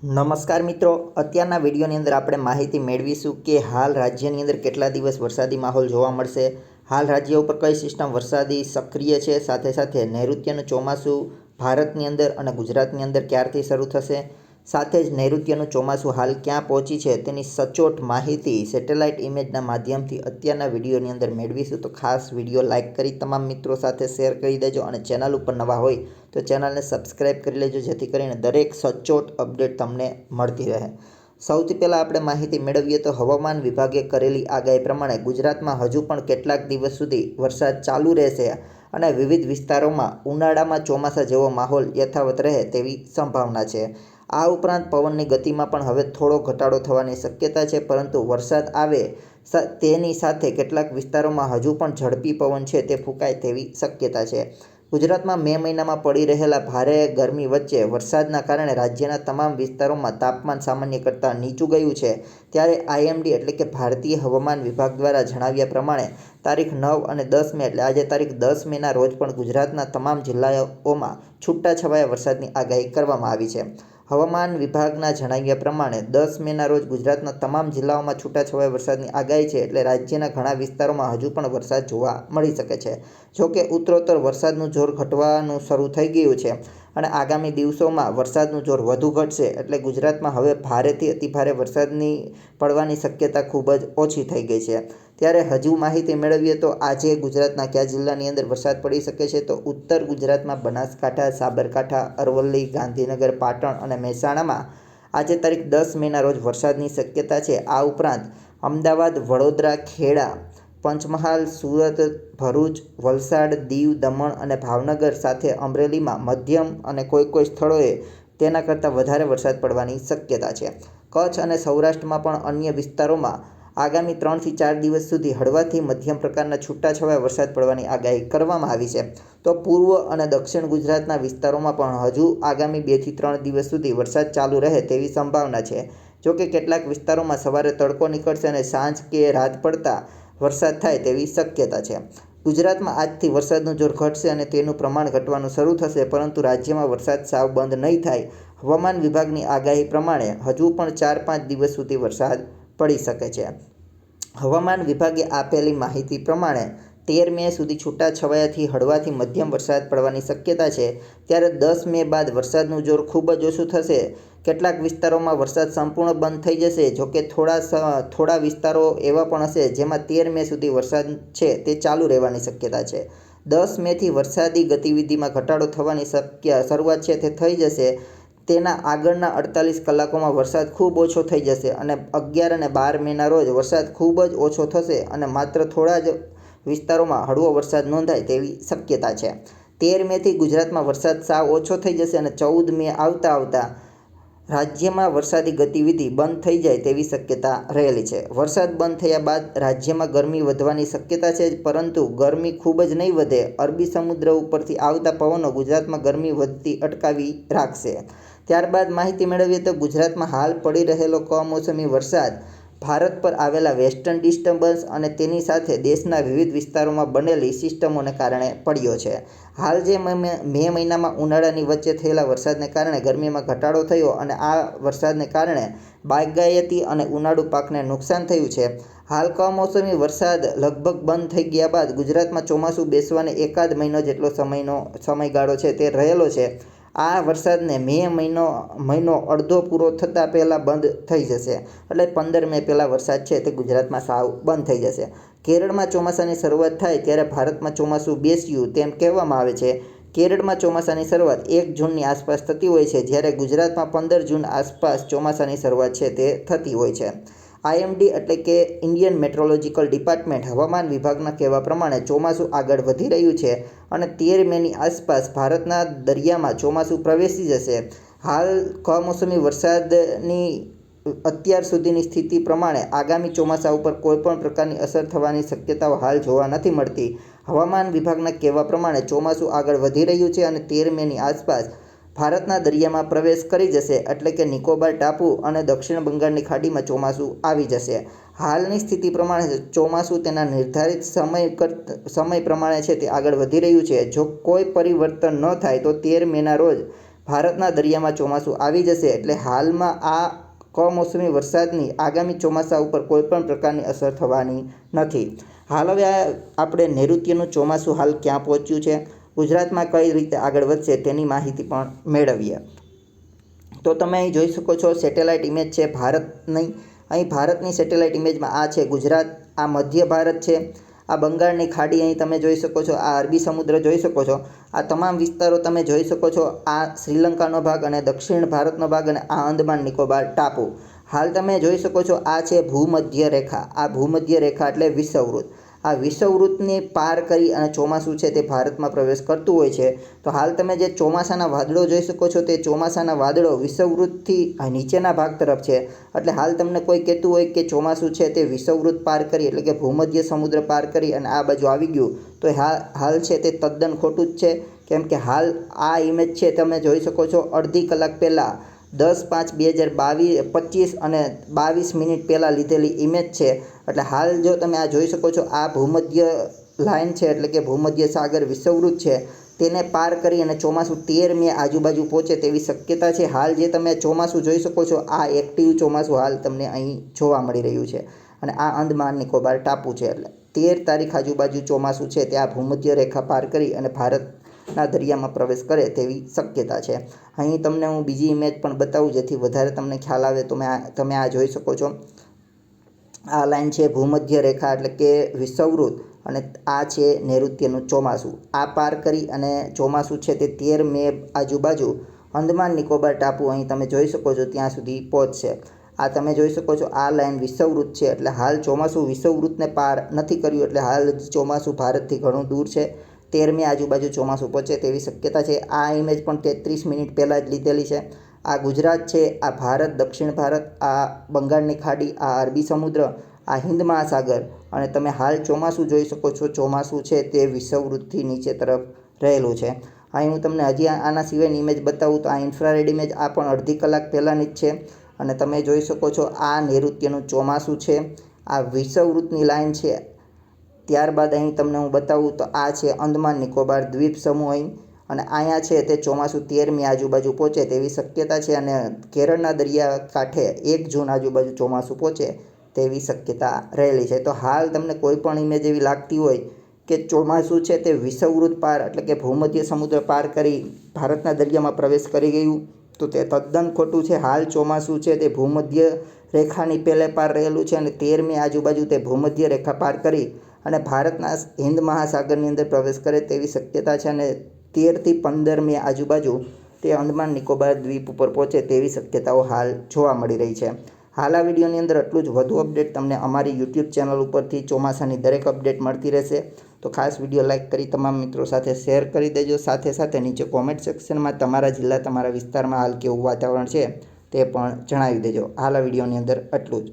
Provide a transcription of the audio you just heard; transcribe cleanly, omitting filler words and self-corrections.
નમસ્કાર મિત્રો, અત્યારના વિડીયોની અંદર આપણે માહિતી મેળવીશું કે હાલ રાજ્યની અંદર કેટલા દિવસ વરસાદી માહોલ જોવા મળશે, હાલ રાજ્ય ઉપર કઈ સિસ્ટમ વરસાદી સક્રિય છે, સાથે સાથે નૈઋત્યનું ચોમાસું ભારતની અંદર અને ગુજરાતની અંદર ક્યારથી શરૂ થશે, સાથે જ નૈઋત્યનું ચોમાસું હાલ ક્યાં પહોંચી છે તેની સચોટ માહિતી સેટેલાઇટ ઇમેજના માધ્યમથી અત્યારના વિડીયોની અંદર મેળવીશું. તો ખાસ વિડીયો લાઇક કરી તમામ મિત્રો સાથે શેર કરી દેજો અને ચેનલ ઉપર નવા હોય તો ચેનલને સબસ્ક્રાઈબ કરી લેજો, જેથી કરીને દરેક સચોટ અપડેટ તમને મળતી રહે. સૌથી પહેલાં આપણે માહિતી મેળવીએ તો હવામાન વિભાગે કરેલી આગાહી પ્રમાણે ગુજરાતમાં હજુ પણ કેટલાક દિવસ સુધી વરસાદ ચાલુ રહેશે અને વિવિધ વિસ્તારોમાં ઉનાળામાં ચોમાસા જેવો માહોલ યથાવત રહે તેવી સંભાવના છે. આ ઉપરાંત પવનની ગતિમાં પણ હવે થોડો ઘટાડો થવાની શક્યતા છે, પરંતુ વરસાદ આવે તેની સાથે કેટલાક વિસ્તારોમાં હજુ પણ ઝડપી પવન છે તે ફૂંકાય તેવી શક્યતા છે. ગુજરાતમાં મે મહિનામાં પડી રહેલા ભારે ગરમી વચ્ચે વરસાદના કારણે રાજ્યના તમામ વિસ્તારોમાં તાપમાન સામાન્ય કરતાં નીચું ગયું છે. ત્યારે આઈએમડી એટલે કે ભારતીય હવામાન વિભાગ દ્વારા જણાવ્યા પ્રમાણે તારીખ 9 અને 10 મે એટલે આજે તારીખ 10 મેના રોજ પણ ગુજરાતના તમામ જિલ્લાઓમાં છૂટાછવાયા વરસાદની આગાહી કરવામાં આવી છે. હવામાન વિભાગના જણાવ્યા પ્રમાણે 10 મેના રોજ ગુજરાતના તમામ જિલ્લાઓમાં છૂટાછવાયા વરસાદની આગાહી છે, એટલે રાજ્યના ઘણા વિસ્તારોમાં હજુ પણ વરસાદ જોવા મળી શકે છે. જોકે ઉત્તરોત્તર વરસાદનું જોર ઘટવાનું શરૂ થઈ ગયું છે અને આગામી દિવસોમાં વરસાદનું જોર વધુ ઘટશે, એટલે ગુજરાતમાં હવે ભારેથી અતિભારે વરસાદની પડવાની શક્યતા ખૂબ જ ઓછી થઈ ગઈ છે. ત્યારે હજુ માહિતી મેળવીએ તો આજે ગુજરાતના કયા જિલ્લાની અંદર વરસાદ પડી શકે છે, તો ઉત્તર ગુજરાતમાં બનાસકાંઠા, સાબરકાંઠા, અરવલ્લી, ગાંધીનગર, પાટણ અને મહેસાણામાં આજે તારીખ 10 મેના રોજ વરસાદની શક્યતા છે. આ ઉપરાંત અમદાવાદ, વડોદરા, ખેડા, પંચમહાલ, સુરત, ભરૂચ, વલસાડ, દીવ, દમણ અને ભાવનગર સાથે અમરેલીમાં મધ્યમ અને કોઈ સ્થળોએ તેના કરતાં વધારે વરસાદ પડવાની શક્યતા છે. કચ્છ અને સૌરાષ્ટ્રમાં પણ અન્ય વિસ્તારોમાં આગામી 3 થી 4 દિવસ સુધી હળવાથી મધ્યમ પ્રકારના છૂટાછવાયા વરસાદ પડવાની આગાહી કરવામાં આવી છે. તો પૂર્વ અને દક્ષિણ ગુજરાતના વિસ્તારોમાં પણ હજુ આગામી 2 થી 3 દિવસ સુધી વરસાદ ચાલુ રહે તેવી સંભાવના છે. જોકે કેટલાક વિસ્તારોમાં સવારે તડકો નીકળશે અને સાંજ કે રાત પડતા વરસાદ થાય તેવી શક્યતા છે. ગુજરાતમાં આજથી વરસાદનું જોર ઘટશે અને તેનું પ્રમાણ ઘટવાનું શરૂ થશે, પરંતુ રાજ્યમાં વરસાદ સાવ બંધ નહીં થાય. હવામાન વિભાગની આગાહી પ્રમાણે હજુ પણ 4-5 દિવસ સુધી વરસાદ પડી શકે છે. હવામાન વિભાગે આપેલી માહિતી પ્રમાણે 13 મે સુધી છૂટાછવાયાથી હળવાથી મધ્યમ વરસાદ પડવાની શક્યતા છે. ત્યારે 10 મે બાદ વરસાદનું જોર ખૂબ જ ઓછું થશે. કેટલાક વિસ્તારોમાં વરસાદ સંપૂર્ણ બંધ થઈ જશે. જોકે થોડા વિસ્તારો એવા પણ હશે જેમાં 13 મે સુધી વરસાદ છે તે ચાલુ રહેવાની શક્યતા છે. 10 મેથી વરસાદી ગતિવિધિમાં ઘટાડો થવાની શરૂઆત છે તે થઈ જશે. તેના આગળના 48 કલાકોમાં વરસાદ ખૂબ ઓછો થઈ જશે અને 11 અને 12 મેના રોજ વરસાદ ખૂબ જ ઓછો થશે અને માત્ર થોડા જ વિસ્તારોમાં હળવો વરસાદ નોંધાય તેવી શક્યતા છે. 13 મેથી ગુજરાતમાં વરસાદ સાવ ઓછો થઈ જશે અને 14 મે આવતા રાજ્યમાં વરસાદી ગતિવિધિ બંધ થઈ જાય તેવી શક્યતા રહેલી છે. વરસાદ બંધ થયા બાદ રાજ્યમાં ગરમી વધવાની શક્યતા છે, પરંતુ ગરમી ખૂબ જ નહીં વધે. અરબી સમુદ્ર ઉપરથી આવતા પવનો ગુજરાતમાં ગરમી વધતી અટકાવી રાખશે. ત્યારબાદ માહિતી મેળવીએ તો ગુજરાતમાં હાલ પડી રહેલો કમોસમી વરસાદ ભારત પર આવેલા વેસ્ટર્ન ડિસ્ટર્બન્સ અને તેની સાથે દેશના વિવિધ વિસ્તારોમાં બનેલી સિસ્ટમોને કારણે પડ્યો છે. હાલ જે મે મહિનામાં ઉનાળાની વચ્ચે થયેલા વરસાદને કારણે ગરમીમાં ઘટાડો થયો અને આ વરસાદને કારણે બાગાયતી અને ઉનાળુ પાકને નુકસાન થયું છે. હાલ કમોસમી વરસાદ લગભગ બંધ થઈ ગયા બાદ ગુજરાતમાં ચોમાસું બેસવાને એકાદ મહિનો જેટલો સમયગાળો છે તે રહેલો છે. આ વરસાદને મે મહિનો અડધો પૂરો થતાં પહેલાં બંધ થઈ જશે, એટલે 15 મે પહેલાં વરસાદ છે તે ગુજરાતમાં સાવ બંધ થઈ જશે. કેરળમાં ચોમાસાની શરૂઆત થાય ત્યારે ભારતમાં ચોમાસું બેસ્યું તેમ કહેવામાં આવે છે. કેરળમાં ચોમાસાની શરૂઆત 1 જૂનની આસપાસ થતી હોય છે, જ્યારે ગુજરાતમાં 15 જૂન આસપાસ ચોમાસાની શરૂઆત છે તે થતી હોય છે. આઈએમડી એટલે કે ઇન્ડિયન મેટ્રોલોજીકલ ડિપાર્ટમેન્ટ હવામાન વિભાગના કહેવા પ્રમાણે ચોમાસું આગળ વધી રહ્યું છે અને 13 મેની આસપાસ ભારતના દરિયામાં ચોમાસું પ્રવેશી જશે. હાલ કમોસમી વરસાદની અત્યાર સુધીની સ્થિતિ પ્રમાણે આગામી ચોમાસા ઉપર કોઈપણ પ્રકારની અસર થવાની શક્યતાઓ હાલ જોવા નથી મળતી. હવામાન વિભાગના કહેવા પ્રમાણે ચોમાસું આગળ વધી રહ્યું છે અને 13 મેની આસપાસ ભારતના દરિયામાં પ્રવેશ કરી જશે, એટલે કે નિકોબાર ટાપુ અને દક્ષિણ બંગાળની ખાડીમાં ચોમાસું આવી જશે. હાલની સ્થિતિ પ્રમાણે ચોમાસું તેના નિર્ધારિત સમય પ્રમાણે છે તે આગળ વધી રહ્યું છે. જો કોઈ પરિવર્તન ન થાય તો 13 મેના રોજ ભારતના દરિયામાં ચોમાસું આવી જશે એટલે હાલમાં આ કમોસમી વરસાદની આગામી ચોમાસા ઉપર કોઈપણ પ્રકારની અસર થવાની નથી. હાલ હવે આપણે નૈઋત્યનું ચોમાસું હાલ ક્યાં પહોંચ્યું છે, ગુજરાતમાં કઈ રીતે આગળ વધશે તેની માહિતી પણ મેળવીએ. તો તમે અહીં જોઈ શકો છો સેટેલાઇટ ઇમેજ છે ભારતની. અહીં ભારતની સેટેલાઇટ ઇમેજમાં આ છે ગુજરાત, આ મધ્ય ભારત છે, આ બંગાળની ખાડી અહીં તમે જોઈ શકો છો, આ અરબી સમુદ્ર જોઈ શકો છો, આ તમામ વિસ્તારો તમે જોઈ શકો છો. આ શ્રીલંકાનો ભાગ અને દક્ષિણ ભારતનો ભાગ અને આ અંદમાન નિકોબાર ટાપુ. હાલ તમે જોઈ શકો છો આ છે ભૂમધ્ય રેખા. આ ભૂમધ્ય રેખા એટલે વિષુવવૃત્ત. આ વિષુવવૃત્તને પાર કરી અને ચોમાસું છે તે ભારતમાં પ્રવેશ કરતું હોય છે. તો હાલ તમે જે ચોમાસાના વાદળો જોઈ શકો છો તે ચોમાસાના વાદળો વિષુવવૃત્તથી નીચેના ભાગ તરફ છે. એટલે હાલ તમને કોઈ કહેતું હોય કે ચોમાસું છે તે વિષુવવૃત્ત પાર કરી એટલે કે ભૂમધ્ય સમુદ્ર પાર કરી અને આ બાજુ આવી ગયું, તો હાલ છે તે તદ્દન ખોટું જ છે. કેમ કે હાલ આ ઇમેજ છે તમે જોઈ શકો છો અડધી કલાક પહેલાં 10/5/2025 અને 22 મિનિટ પહેલાં લીધેલી ઇમેજ છે. એટલે હાલ જો તમે આ જોઈ શકો છો આ ભૂમધ્ય લાઇન છે એટલે કે ભૂમધ્ય સાગર વિષુવવૃત્ત છે તેને પાર કરી અને ચોમાસું 13 મે આજુબાજુ પહોંચે તેવી શક્યતા છે. હાલ જે તમે ચોમાસું જોઈ શકો છો આ એક્ટિવ ચોમાસું હાલ તમને અહીં જોવા મળી રહ્યું છે. અને આ અંદમાન નિકોબાર ટાપુ છે એટલે 13 તારીખ આજુબાજુ ચોમાસું છે તે આ ભૂમધ્ય રેખા પાર કરી અને ભારતના દરિયામાં પ્રવેશ કરે તેવી શક્યતા છે. અહીં તમને હું બીજી ઇમેજ પણ બતાવું જેથી વધારે તમને ખ્યાલ આવે. તો તમે આ જોઈ શકો છો આ લાઈન છે ભૂમધ્ય રેખા એટલે કે વિષુવવૃત્ત અને આ છે નૈઋત્યનું ચોમાસું. આ પાર કરી અને ચોમાસું છે તે 13 મે આજુબાજુ અંદમાન નિકોબાર ટાપુ અહીં તમે જોઈ શકો છો ત્યાં સુધી પહોંચશે. આ તમે જોઈ શકો છો આ લાઈન વિષુવવૃત્ત છે એટલે હાલ ચોમાસું વિષુવવૃત્તને પાર નથી કર્યું એટલે હાલ ચોમાસું ભારતથી ઘણું દૂર છે. 13 મે આજુબાજુ ચોમાસું પહોંચે તેવી શક્યતા છે. આ ઇમેજ પણ 33 મિનિટ પહેલાં જ લીધેલી છે. આ ગુજરાત છે, આ ભારત, દક્ષિણ ભારત, આ બંગાળની ખાડી, આ અરબી સમુદ્ર, આ હિન્દ મહાસાગર અને તમે હાલ ચોમાસું જોઈ શકો છો. ચોમાસું છે તે વિષુવવૃત્તથી નીચે તરફ રહેલું છે. અહીં હું તમને હજી આના સિવાયની ઇમેજ બતાવું તો આ ઇન્ફ્રારેડ ઇમેજ આ પણ અડધી કલાક પહેલાંની જ છે. અને તમે જોઈ શકો છો આ નૈઋત્યનું ચોમાસું છે, આ વિષુવવૃત્તની લાઈન છે. ત્યારબાદ અહીં તમને હું બતાવું તો આ છે અંદમાન નિકોબાર દ્વીપ સમૂહ અહીં અને અહીંયા છે તે ચોમાસું 13 મે આજુબાજુ પહોંચે તેવી શક્યતા છે. અને કેરળના દરિયા કાંઠે 1 જૂન આજુબાજુ ચોમાસું પહોંચે તેવી શક્યતા રહેલી છે. તો હાલ તમને કોઈ પણ ઇમેજ એવી લાગતી હોય કે ચોમાસું છે તે વિષુવવૃત્ત પાર એટલે કે ભૂમધ્ય સમુદ્ર પાર કરી ભારતના દરિયામાં પ્રવેશ કરી ગયું તો તે તદ્દન ખોટું છે. હાલ ચોમાસું છે તે ભૂમધ્ય રેખાની પહેલે પાર રહેલું છે અને 13 મે આજુબાજુ તે ભૂમધ્ય રેખા પાર કરી અને ભારતના હિન્દ મહાસાગરની અંદર પ્રવેશ કરે તેવી શક્યતા છે. અને 13 થી 15 મે આજુબાજુ તે અંદમાન નિકોબાર દ્વીપ ઉપર પહોંચે તેવી શક્યતાઓ હાલ જોવા મળી રહી છે. હાલ આ વિડીયોની અંદર એટલું જ. વધુ અપડેટ તમને અમારી યુટ્યુબ ચેનલ ઉપરથી ચોમાસાની દરેક અપડેટ મળતી રહેશે. તો ખાસ વિડીયો લાઇક કરી તમામ મિત્રો સાથે શેર કરી દેજો. સાથે સાથે નીચે કોમેન્ટ સેક્શનમાં તમારા જિલ્લા, તમારા વિસ્તારમાં હાલ કેવું વાતાવરણ છે તે પણ જણાવી દેજો. હાલ આ વિડીયોની અંદર એટલું જ.